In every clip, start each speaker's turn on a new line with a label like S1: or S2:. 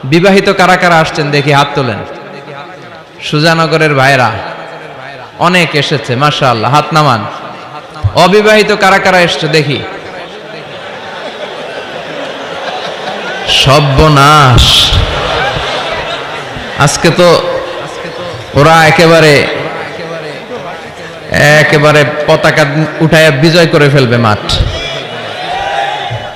S1: বিবাহিত কারা কারা আসছেন দেখি হাত তোলেন। সুজানগরের ভাইরা অনেক এসেছে, মাশাআল্লাহ, হাত নামান। অবিবাহিত কারা কারা এসছে দেখি। সর্বনাশ, আজকে তো ওরা একেবারে পতাকা উঠায় বিজয় করে ফেলবে মাঠ।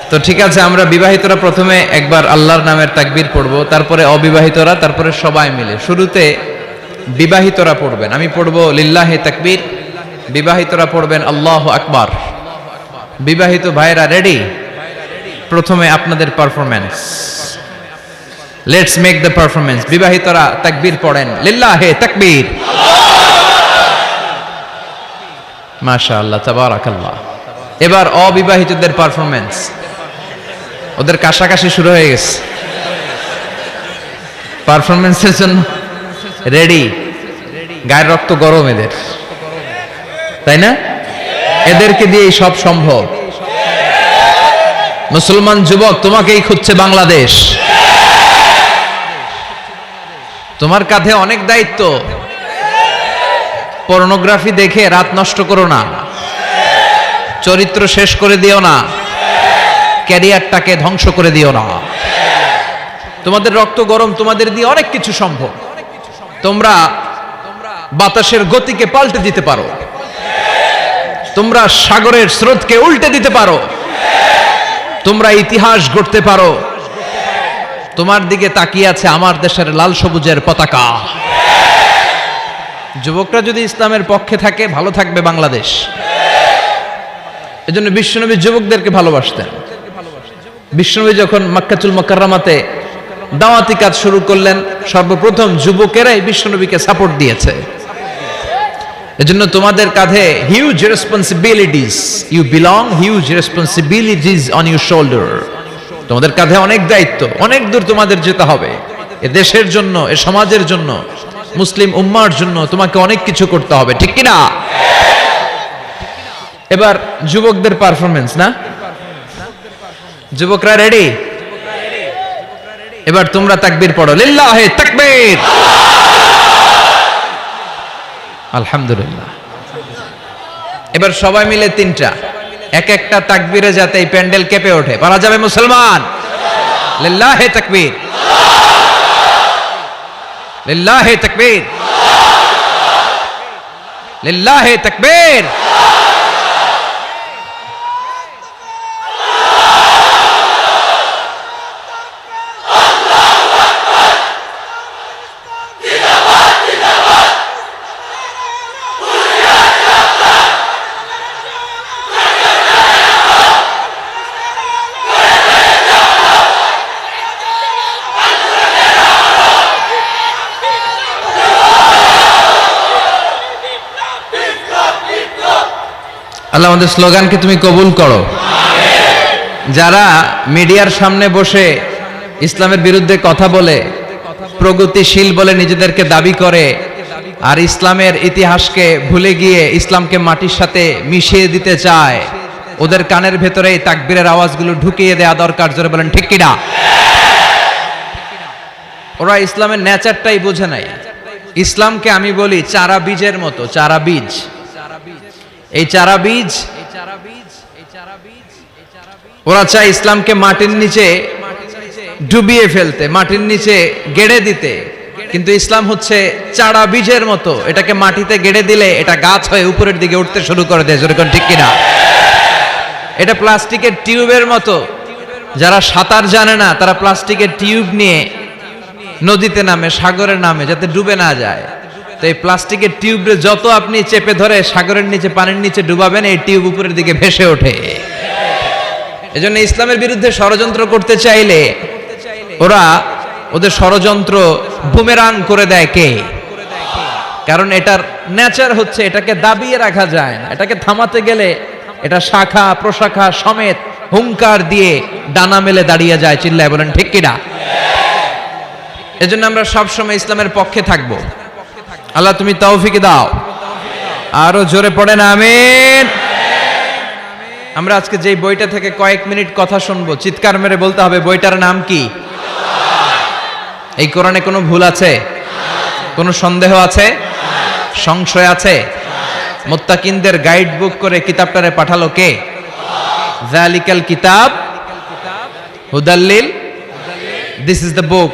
S1: তো ঠিক আছে, আমরা বিবাহিতরা প্রথমে একবার আল্লাহর নামের তাকবীর পড়বো, তারপরে অবিবাহিতরা, তারপরে সবাই মিলে। শুরুতে বিবাহিতরা পড়বেন, আমি পড়বো লিল্লাহি তাকবীর, বিবাহিতরা পড়বেন আল্লাহু আকবার। বিবাহিত ভাইরা রেডি? প্রথমে আপনাদের performance, let's make the performance. বিবাহিতরা তাকবীর পড়েন, লিল্লাহি তাকবীর। মাশাআল্লাহ, তাবারাকাল্লাহ। এবার অবিবাহিতদের পারফরম্যান্স, ওদের কাশাকাশি শুরু হয়ে গেছে। পারফরম্যান্সের জন্য রেডি? গায়ের রক্ত গরম এদের, তাই না? এদেরকে দিয়েই সব সম্ভব। মুসলমান যুবক, তোমাকেই খুঁজছে বাংলাদেশ। তোমার কাঁধে অনেক দায়িত্ব। পর্নোগ্রাফি দেখে রাত নষ্ট করো না, চরিত্র শেষ করে দিও না, ক্যারিয়ারটাকে ধ্বংস করে দিও না। তোমাদের রক্ত গরম, তোমাদের দিয়ে অনেক কিছু সম্ভব। তোমরা বাতাসের গতিকে পাল্টে দিতে পারো, তোমরা সাগরের স্রোতকে উল্টে দিতে পারো, তোমরা ইতিহাস গড়তে পারো। তোমার দিকে তাকিয়ে আছে আমার দেশের লাল সবুজের পতাকা। যুবকরা যদি ইসলামের পক্ষে থাকে, ভালো থাকবে বাংলাদেশ। এজন্য বিশ্বনবী যুবকদেরকে ভালোবাসতেন। বিশ্বনবী যখন মক্কাতুল মুকাররমাতে দাওয়াতি কাজ শুরু করলেন, সর্বপ্রথম যুবকেরাই বিশ্বনবীকে সাপোর্ট দিয়েছে। এজন্য তোমাদের কাঁধে huge responsibilities, you belong, huge responsibilities on your shoulder. তোমাদের কাঁধে অনেক দায়িত্ব, অনেক দূর তোমাদের যেতে হবে। এ দেশের জন্য, এ সমাজের জন্য, মুসলিম উম্মার জন্য তোমাকে অনেক কিছু করতে হবে, ঠিক কি না? এবার যুবকদের পারফরম্যান্স, না? যুবকরা রেডি? এবার তোমরা তাকবীর পড়ো, লিল্লাহি তাকবীর। আলহামদুলিল্লাহ। এবার সবাই মিলে তিনটা, এক একটা তাকবীরে যাতে এই প্যান্ডেল কেঁপে ওঠে। পারা যাবে মুসলমান? লিল্লাহি তাকবীর, লিল্লাহি তাকবীর, লিল্লাহি তাকবীর। আল্লাহ আমাদের স্লোগানকে তুমি কবুল করো। যারা মিডিয়ার সামনে বসে ইসলামের বিরুদ্ধে কথা বলে, প্রগতিশীল বলে নিজেদেরকে দাবি করে, আর ইসলামের ইতিহাসকে ভুলে গিয়ে ইসলামকে মাটির সাথে মিশিয়ে দিতে চায়, ওদের কানের ভেতরে এই তাকবীরের আওয়াজগুলো ঢুকিয়ে দেওয়া দরকার। জোরে বলেন ঠিক কিনা? ওরা ইসলামের নেচারটাই বোঝে নাই। ইসলামকে আমি বলি চারা বীজের মতো, চারা বীজ। এই চারা বীজ, ওরা চায় ইসলামকে মাটির নিচে ডুবিয়ে ফেলতে, মাটির নিচে গেড়ে দিতে। কিন্তু ইসলাম হচ্ছে চারা বীজের মতো, এটাকে মাটিতে গেড়ে দিলে এটা গাছ হয়ে উপরের দিকে উঠতে শুরু করে দেয়। যেরকম ঠিক কিনা? এটা প্লাস্টিকের টিউবের মতো। যারা সাঁতার জানে না তারা প্লাস্টিকের টিউব নিয়ে নদীতে নামে, সাগরে নামে, যাতে ডুবে না যায়। তো এই প্লাস্টিকের টিউবে যত আপনি চেপে ধরে সাগরের নিচে, পানির নিচে ডুবাবেন, এই টিউব উপরের দিকে ভেসে ওঠে। এজন্য ইসলামের বিরুদ্ধে ষড়যন্ত্র করতে চাইলে ওরা ওদের ষড়যন্ত্র বুমেরাং করে দেয়। কে? কারণ এটার নেচার হচ্ছে এটাকে দাবিয়ে রাখা যায় না। এটাকে থামাতে গেলে এটা শাখা প্রশাখা সমেত হুঙ্কার দিয়ে ডানা মেলে দাঁড়িয়ে যায়। চিল্লায় বলেন ঠিক কিনা? এজন্য আমরা সবসময় ইসলামের পক্ষে থাকবো। আল্লাহ তুমি তৌফিক দাও। আরো জোরে পড়েন আমিন। আমরা আজকে যে বইটা থেকে কয়েক মিনিট কথা শুনবো, চিৎকার মেরে বলতে হবে বইটার নাম কি? এই কোরআনে কোনো ভুল আছে? কোনো সন্দেহ আছে? সংশয় আছে? মুত্তাকিনদের গাইড বুক করে কিতাবটারে পাঠালো কে? যালিকাল কিতাব হুদাল্লিল, this is the book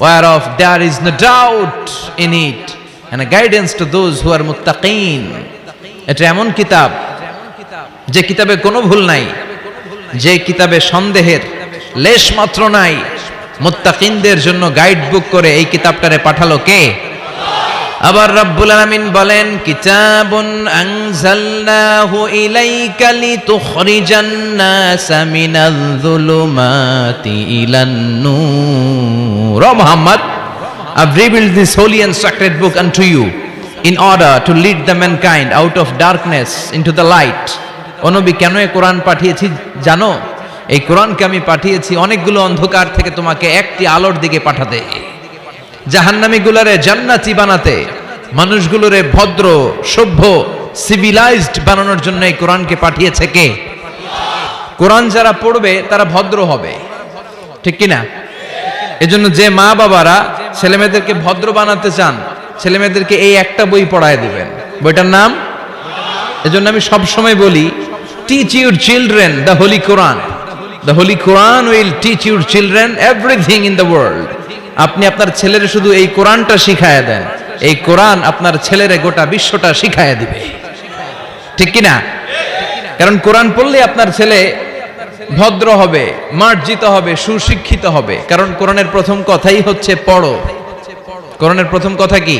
S1: whereof there is no doubt in it and a guidance to those who are muttaqin. এটা এমন কিতাব যে কিতাবে কোনো ভুল নাই, যে কিতাবে সন্দেহের লেশ মাত্র নাই। মুত্তাকিনদের জন্য গাইড বুক করে এই কিতাবটারে পাঠালো কে? আবার রব্বুল আলামিন বলেন, কিতাবুন আনজালনাহু ইলাইকা লিতুখরিজান নাসা মিনাল যুলুমাতি ইলান নূর। ও Muhammad, I've revealed this holy and sacred book unto you in order to lead the mankind out of darkness into the light. ও নবী, কেন এই কোরআন পাঠিয়েছি জানো? এই কোরআনকে আমি পাঠিয়েছি অনেকগুলো অন্ধকার থেকে তোমাকে একটি আলোর দিকে পাঠাতে, জাহান্নামীগুলোরে জান্নাতি বানাতে, মানুষগুলোরে ভদ্র সভ্য সিভিলাইজড বানানোর জন্য এই কোরআনকে পাঠিয়েছে কে? কোরআন যারা পড়বে তারা ভদ্র হবে, ঠিক কিনা? এজন্য যে মা বাবারা ছেলেমেয়েদেরকে ভদ্র বানাতে চান, ছেলেমেয়েদেরকে এই একটা বই পড়ায় দিবেন, বইটার নাম, এজন্য আমি সব সময় বলি, teach your children the Holi Quran. The Holi Quran will teach your children everything in the world. আপনি আপনার ছেলের শুধু এই কোরআনটা শিখায়া দেন, এই কোরআন আপনার ছেলের গোটা বিশ্বটা শিখায়া দিবে, ঠিক কিনা? কারণ কোরআন পড়লে আপনার ছেলে ভদ্র হবে, মার্জিত হবে, সুশিক্ষিত হবে। কারণ কোরআনের প্রথম কথাই হচ্ছে পড়ো। কোরআনের প্রথম কথা কি?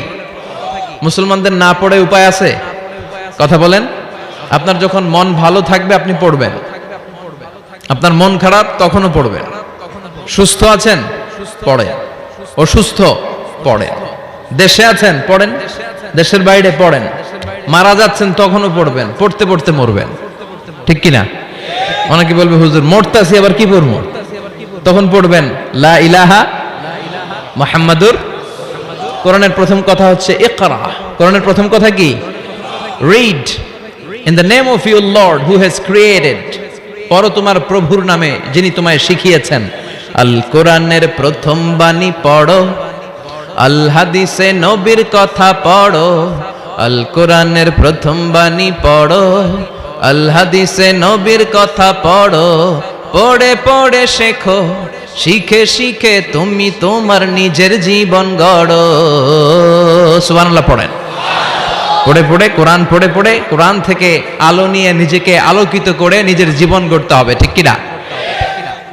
S1: মুসলমানদের না পড়ে উপায় আছে? কথা বলেন। আপনার যখন মন ভালো থাকবে আপনি পড়বেন, আপনার মন খারাপ তখনও পড়বেন। সুস্থ আছেন পড়েন, অসুস্থ পড়েন, দেশে আছেন পড়েন, দেশের বাইরে পড়েন, মারা যাচ্ছেন তখনও পড়বেন, পড়তে পড়তে মরবেন, ঠিক কিনা? অনেকে বলবে, হুজুর মরতাছি আবার কি পড়বো? তখন পড়বেন লা ইলাহা মুহাম্মাদুর। কোরআনের প্রথম কথা হচ্ছে ইকরা। কোরআনের প্রথম কথা কি? Read in the name of your Lord who has created. পড়ো তোমার প্রভুর নামে যিনি তোমায় শিখিয়েছেন। আল কোরআনের প্রথম বাণী পড়ো, আল হাদিসে নবীর কথা পড়ো। আল কোরআনের প্রথম বাণী পড়ো, আল হাদিসে নবীর কথা পড়ো। পড়ে পড়ে শেখো, শিখে শিখে তুমি তোমার নিজের জীবন গড়ো। সুবহানাল্লাহ পড়েন। পড়ে পড়ে কোরআন পড়ে পড়ে কোরআন থেকে আলো নিয়ে নিজেকে আলোকিত করে নিজের জীবন গড়তে হবে, ঠিক কিনা?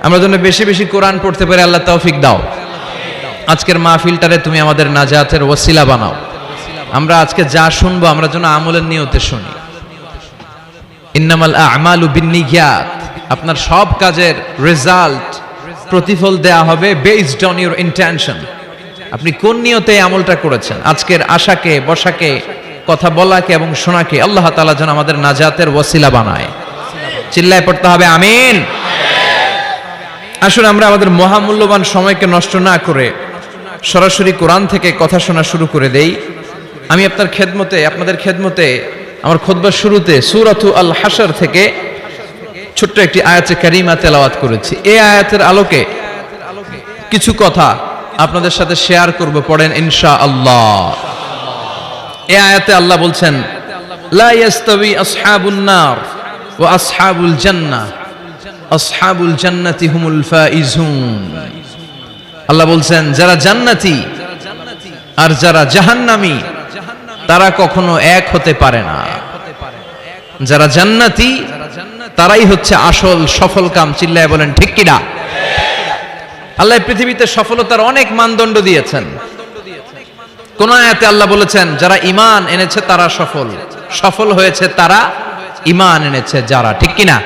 S1: আমরা যেন বেশি বেশি কোরআন পড়তে পারি, আল্লাহ তৌফিক দাও। আজকের মাহফিলটারে তুমি আমাদের নাজাতের ওসিলা বানাও। আমরা আজকে যা শুনবো আমরা যেন আমলের নিয়তে শুনি। ইন্নামাল আমালু বিন্নিয়াত। আপনার সব কাজের রেজাল্ট, প্রতিফল দেয়া হবে বেসড অন ইউর ইন্টেনশন। আপনি কোন নিয়তে আমলটা করেছেন। আজকের আশাকে, বসাকে, কথা বলাকে এবং শোনাকে আল্লাহ তাআলা যেন আমাদের নাজাতের ওসিলা বানায়। চিল্লায় পড়তে হবে আমিন। আসুন আমরা আমাদের মহামূল্যবান সময়কে নষ্ট না করে সরাসরি কোরআন থেকে কথা শোনা শুরু করে দেই। আমি আপনার খেদমতে, আপনাদের খেদমতে আমার খুতবার শুরুতে সূরাতু আল হাশর থেকে ছোট্ট একটি আয়াতে কারিমা তেলাওয়াত করেছি। এই আয়াতের আলোকে কিছু কথা আপনাদের সাথে শেয়ার করব, পড়েন ইনশাআল্লাহ। এই আয়াতে আল্লাহ বলছেন, লা ইয়াস্তাবি আসহাবুন নার ওয়া আসহাবুল জান্নাহ, আসহাবুল জান্নাতি হুমুল ফাইজুন। আল্লাহ বলছেন, যারা জান্নাতি আর যারা জাহান্নামী তারা কখনো এক হতে পারে না। যারা জান্নাতি তারাই হচ্ছে আসল সফল কাম। চিল্লায় বলেন ঠিক কিনা? আল্লাহ পৃথিবীতে সফলতার অনেক মানদণ্ড দিয়েছেন। কোন আয়াতে আল্লাহ বলেছেন যারা ঈমান এনেছে তারা সফল, সফল হয়েছে তারা ঈমান এনেছে যারা, ঠিক কিনা?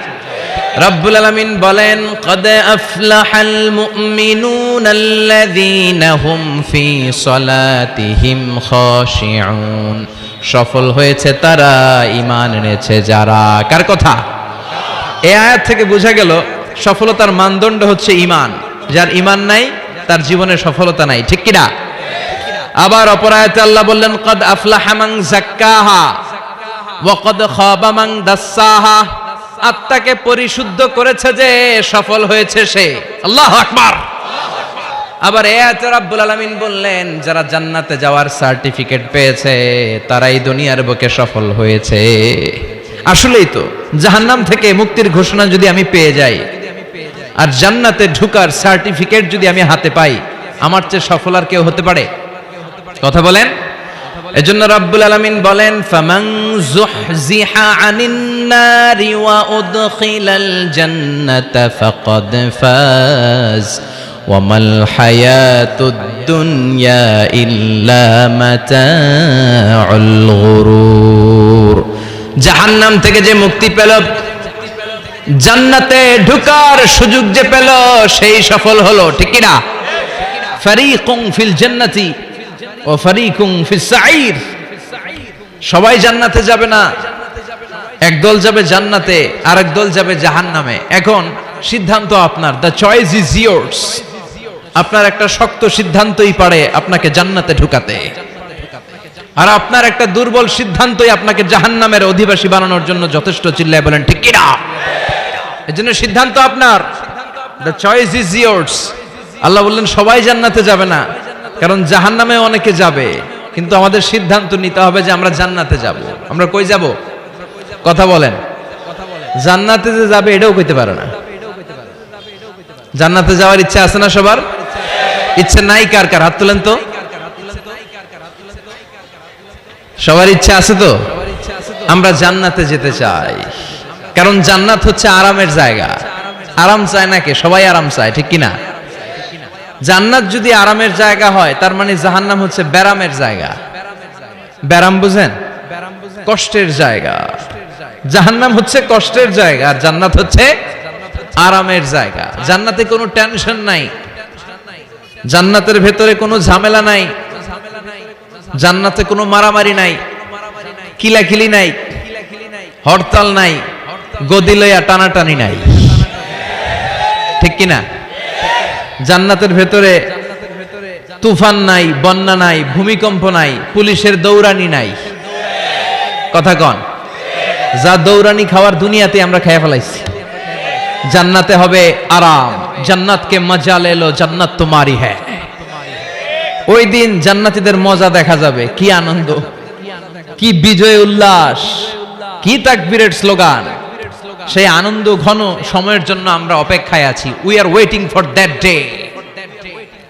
S1: রব্বুল আলামিন বলেন, ক্বাদ আফলাহাল মুমিনুনাল্লাযীনা হুম ফি সালাতিহিম খাশিউন। সফল হয়েছে তারা, ঈমান এনেছে যারা। কার কথা? এই আয়াত থেকে বোঝা গেল সফলতার মানদণ্ড হচ্ছে ঈমান। যার ঈমান নাই তার জীবনে সফলতা নাই, ঠিক কিনা? আবার অপর আয়াতে আল্লাহ বললেন, ক্বাদ আফলাহা মান যাক্কাহা ওয়া ক্বাদ খাবা মান দাসসাহা। আত্মাকে পরিশুদ্ধ করেছে যে সফল হয়েছে সে। আল্লাহু আকবার। আবার এতে রাব্বুল আলামিন বললেন যারা জান্নাতে যাওয়ার সার্টিফিকেট পেয়েছে তারাই দুনিয়ার বুকে সফল হয়েছে। আসলেই তো, জাহান্নাম থেকে মুক্তির ঘোষণা যদি আমি পেয়ে যাই আর জান্নাতে ঢুকার সার্টিফিকেট যদি আমি হাতে পাই, আমার চেয়ে সফল আর কেউ হতে পারে? কথা বলেন। এজন্য রাব্বুল আলামিন বলেন ফামান যুহজিহা আনিন নারি ওয়া উদখিলাল জান্নাতা ফাকাদ ফাজ ওয়া মাল হায়াতুদ দুনিয়া ইল্লা মাতাউল গুরুর। জাহান্নাম থেকে যে মুক্তি পেল, জান্নাতে ঢুকার সুযোগ যে পেল, সেই সফল হলো, ঠিক কি না? ফারীকুন ফিল জান্নাতি ও ফারীকুন ফিস সাঈর। সবাই জান্নাতে যাবে না, একদল যাবে জান্নাতে, আরেক দল যাবে জাহান্নামে। এখন সিদ্ধান্ত আপনার, দ্য চয়েস ইজ ইয়ার্স। আপনার একটা শক্ত সিদ্ধান্তই পারে আপনাকে জান্নাতে ঢুকাতে, আর আপনার একটা দুর্বল সিদ্ধান্তই আপনাকে জাহান্নামের অধিবাসী বানানোর জন্য যথেষ্ট। চিল্লায় বলেন ঠিক কি না? এজন্য সিদ্ধান্ত আপনার, দ্য চয়েস ইজ ইয়ার্স। আল্লাহ বললেন সবাই জান্নাতে যাবে না, কারণ জাহান্নামে অনেকে যাবে, কিন্তু আমাদের সিদ্ধান্ত নিতে হবে যে আমরা জান্নাতে যাব। আমরা কই যাব? কথা বলেন। জান্নাতে যে যাবে এটাও কইতে পারে না। জান্নাতে যাওয়ার ইচ্ছা আছে না সবার? ইচ্ছে নাই কার কার? হাত তুলেন তো। সবার ইচ্ছা আছে তো? আমরা জান্নাতে যেতে চাই, কারণ জান্নাত হচ্ছে আরামের জায়গা। আরাম চায় না কে? সবাই আরাম চায়, ঠিক কিনা? জান্নাত যদি আরামের জায়গা হয়, তার মানে জাহান্নাম হচ্ছে ব্যারামের জায়গা। ব্যারাম বুঝেন? কষ্টের জায়গা। জাহান্নাম হচ্ছে কষ্টের জায়গা, আর জান্নাত হচ্ছে আরামের জায়গা। জান্নাতে কোনো টেনশন নাই, জান্নাতের ভেতরে কোনো ঝামেলা নাই, জান্নাতে কোনো মারামারি নাই, কিলাকিলি নাই, হরতাল নাই, গদি লইয়া টানাটানি নাই, ঠিক কিনা? জান্নাতের ভেতরে তুফান নাই, বন্যা নাই, ভূমিকম্প নাই, পুলিশের দৌড়ানি নাই। কথা কন। যা দৌড়ানি খাওয়ার দুনিয়াতে আমরা খেয়ে ফেলাইছি। জান্নাতে হবে আরাম। জান্নাতকে মজা লে লো, জান্নাত তোমারি হ্যায়। ওই দিন জান্নাতীদের মজা দেখা যাবে। কি আনন্দ, কি বিজয় উল্লাস, কি তাকবীরের স্লোগান। সেই আনন্দ ঘন সময়ের জন্য আমরা অপেক্ষায় আছি। We are waiting for that day,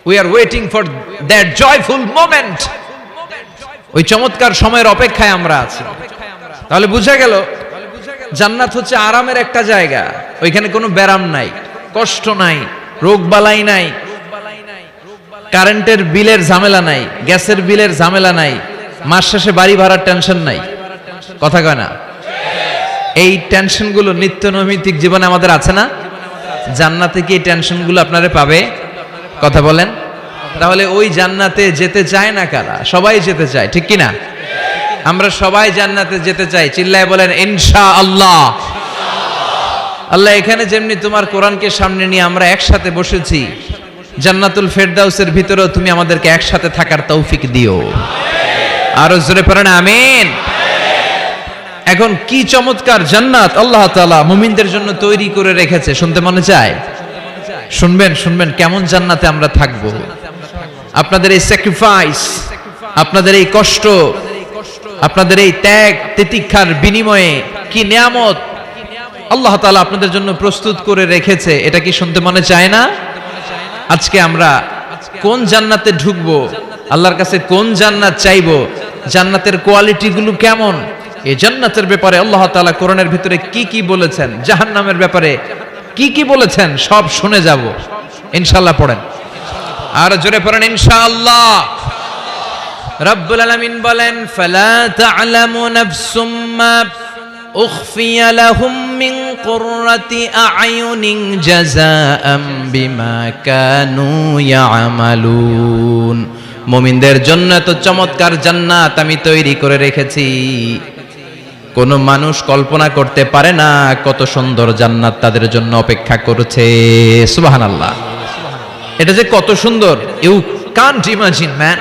S1: we are waiting for that joyful moment. ওই চমৎকার সময়ের অপেক্ষায় আমরা আছি। তাহলে বুঝা গেল জান্নাত হচ্ছে আরামের একটা জায়গা। ওইখানে কোনো ব্যারাম নাই, কষ্ট নাই, রোগ বালাই নাই, কারেন্টের বিলের ঝামেলা নাই, গ্যাসের বিলের ঝামেলা নাই, মাস শেষে বাড়ি ভাড়ার টেনশন নাই। কথা কয় না? এই টেনশনগুলো নিত্য নৈমিত্তিক জীবনে আমাদের আছে না? জান্নাতে কি এই টেনশনগুলো আপনারা পাবে? কথা বলেন। তাহলে ওই জান্নাতে যেতে চায় না কারা? সবাই যেতে চায়, ঠিক কি না? আমরা সবাই জান্নাতে যেতে চাই। চিল্লায় বলেন ইনশাআল্লাহ। আল্লাহ এখানে যেমনি তোমার কোরআনকে সামনে নিয়ে আমরা একসাথে বসেছি, জান্নাতুল ফেরদাউসের ভিতরেও তুমি আমাদেরকে একসাথে থাকার তৌফিক দিও। আরো জোরে পড়েন আমিন। এখন কি চমৎকার জান্নাত আল্লাহ তাআলা মুমিনদের জন্য তৈরি করে রেখেছে, শুনতে মনে চায়? শুনবেন, শুনবেন কেমন জান্নাতে আমরা থাকব। আপনাদের এই স্যাক্রিফাইস, আপনাদের এই কষ্ট, আপনাদের এই ত্যাগ তিতিক্ষার বিনিময়ে কি নিয়ামত আল্লাহ তাআলা আপনাদের জন্য প্রস্তুত করে রেখেছে, এটা কি শুনতে মনে চায় না? আজকে আমরা কোন জান্নাতে ঢুকবো, আল্লাহর কাছে কোন জান্নাত চাইবো, জান্নাতের কোয়ালিটি গুলো কেমন, এই জান্নাতের ব্যাপারে আল্লাহ তাআলা কোরআনের ভিতরে কি কি বলেছেন, জাহান্নামের ব্যাপারে কি কি বলেছেন, সব শুনে যাব ইনশাআল্লাহ। পড়েন আর জোরে পড়েন ইনশাআল্লাহ। রব্বুল আলামিন বলেন ফালা তা'লামু নাফসুম মা উখফিয়া লাহুম মিন কুররাতি আ'য়ুনিন জাযাআম বিমা কানু ইয়া'মালুন। মুমিনদের জন্য তো চমৎকার জান্নাত আমি তৈরি করে রেখেছি, কোন মানুষ কল্পনা করতে পারে না কত সুন্দর জান্নাত তাদের জন্য অপেক্ষা করছে। সুবহানাল্লাহ। এটা যে কত সুন্দর, ইউ কান্ট ইমাজিন ম্যান,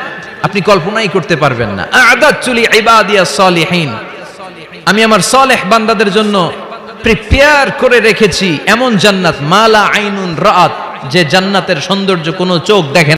S1: আপনি কল্পনাই করতে পারবেন না। আ'দাতু লিইবাদিয়াস সালিহিন, আমি আমার সালেহ বান্দাদের জন্য প্রিপেয়ার করে রেখেছি এমন জান্নাত, মালা আইনুন রাআত, যে জান্নাতের সৌন্দর্য কোনো চোখ দেখে